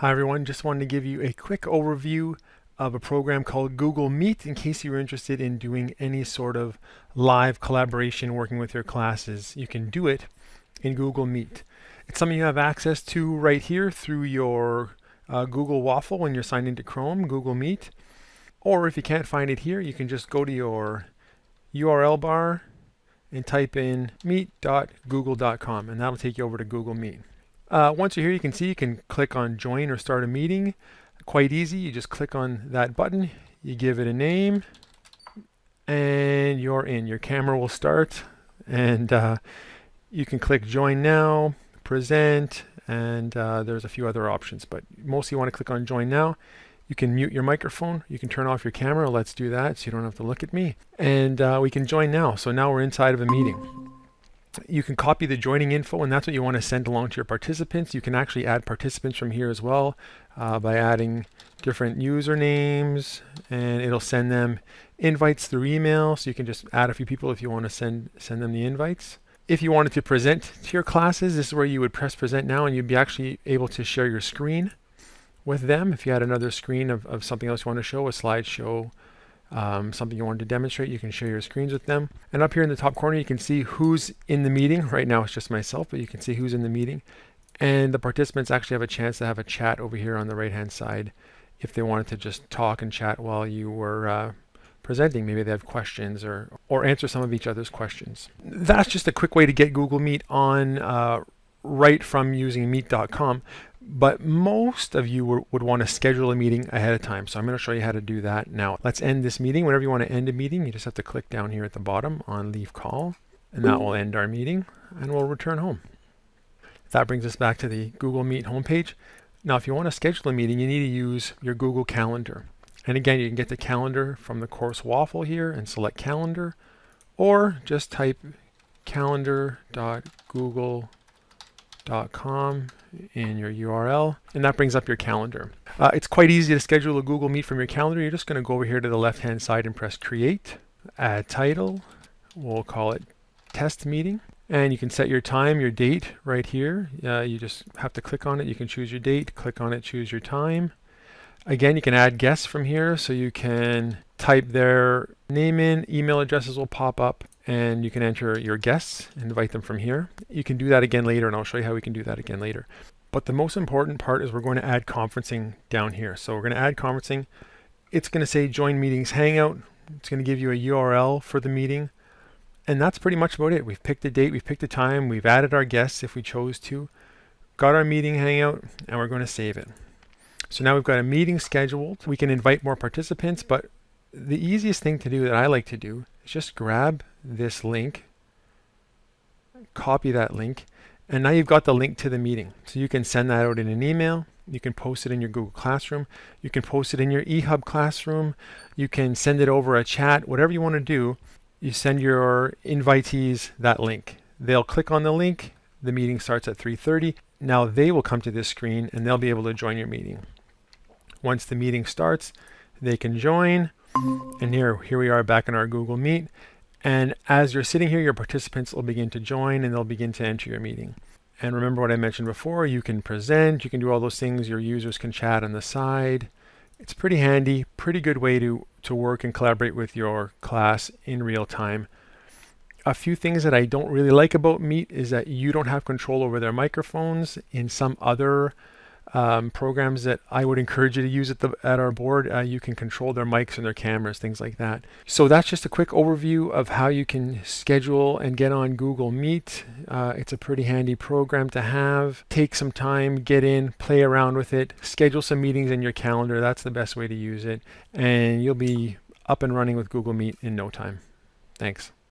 Hi everyone, just wanted to give you a quick overview of a program called Google Meet in case you were interested in doing any sort of live collaboration working with your classes. You can do it in Google Meet. It's something you have access to right here through your Google Waffle when you're signed into Chrome, Google Meet. Or if you can't find it here, you can just go to your URL bar and type in meet.google.com and that'll take you over to Google Meet. Once you're here, you can see you can click on join or start a meeting. Quite easy. You just click on that button, you give it a name, and you're in. Your camera will start, and you can click join now, present, and there's a few other options, but mostly you want to click on join now. You can mute your microphone, you can turn off your camera. Let's do that so you don't have to look at me. And we can join now. So now we're inside of a meeting. You can copy the joining info, and that's what you want to send along to your participants. You can actually add participants from here as well by adding different usernames, and it'll send them invites through email. So you can just add a few people if you want to send them the invites. If you wanted to present to your classes, this is where you would press present now, and you'd be actually able to share your screen with them. If you had another screen of something else you want to show, a slideshow, something you wanted to demonstrate, you can share your screens with them. And up here in the top corner, you can see who's in the meeting. Right now it's just myself, but you can see who's in the meeting. And the participants actually have a chance to have a chat over here on the right hand side if they wanted to just talk and chat while you were presenting. Maybe they have questions or answer some of each other's questions. That's just a quick way to get Google Meet on right from using meet.com. But most of you would want to schedule a meeting ahead of time. So I'm going to show you how to do that now. Let's end this meeting. Whenever you want to end a meeting, you just have to click down here at the bottom on leave call, and that will end our meeting, and we'll return home. That brings us back to the Google Meet homepage. Now, if you want to schedule a meeting, you need to use your Google Calendar. And again, you can get the calendar from the course waffle here and select calendar, or just type calendar.google.com in your URL, and that brings up your calendar. It's quite easy to schedule a Google Meet from your calendar. You're just going to go over here to the left hand side and press create, add title, we'll call it test meeting, and you can set your time, your date right here. You just have to click on it. You can choose your date, click on it, choose your time. Again, you can add guests from here, so you can type their name in, email addresses will pop up, and you can enter your guests and invite them from here. You can do that again later, and I'll show you how we can do that again later. But the most important part is we're going to add conferencing down here. So we're going to add conferencing. It's going to say join meetings hangout. It's going to give you a URL for the meeting. And that's pretty much about it. We've picked a date, we've picked a time, we've added our guests if we chose to, got our meeting hangout, and we're going to save it. So now we've got a meeting scheduled. We can invite more participants, but the easiest thing to do that I like to do is just grab this link, copy that link, and now you've got the link to the meeting. So you can send that out in an email, you can post it in your Google Classroom, you can post it in your eHub Classroom, you can send it over a chat, whatever you want to do, you send your invitees that link. They'll click on the link, the meeting starts at 3:30. Now they will come to this screen and they'll be able to join your meeting. Once the meeting starts, they can join, and here we are back in our Google Meet. And as you're sitting here, your participants will begin to join and they'll begin to enter your meeting. And remember what I mentioned before, you can present, you can do all those things, your users can chat on the side. It's pretty handy, pretty good way to work and collaborate with your class in real time. A few things that I don't really like about Meet is that you don't have control over their microphones. In some other programs that I would encourage you to use at our board, you can control their mics and their cameras, things like that. So that's just a quick overview of how you can schedule and get on Google Meet. It's a pretty handy program to have. Take some time, get in, play around with it, schedule some meetings in your calendar. That's the best way to use it, and you'll be up and running with Google Meet in no time. Thanks.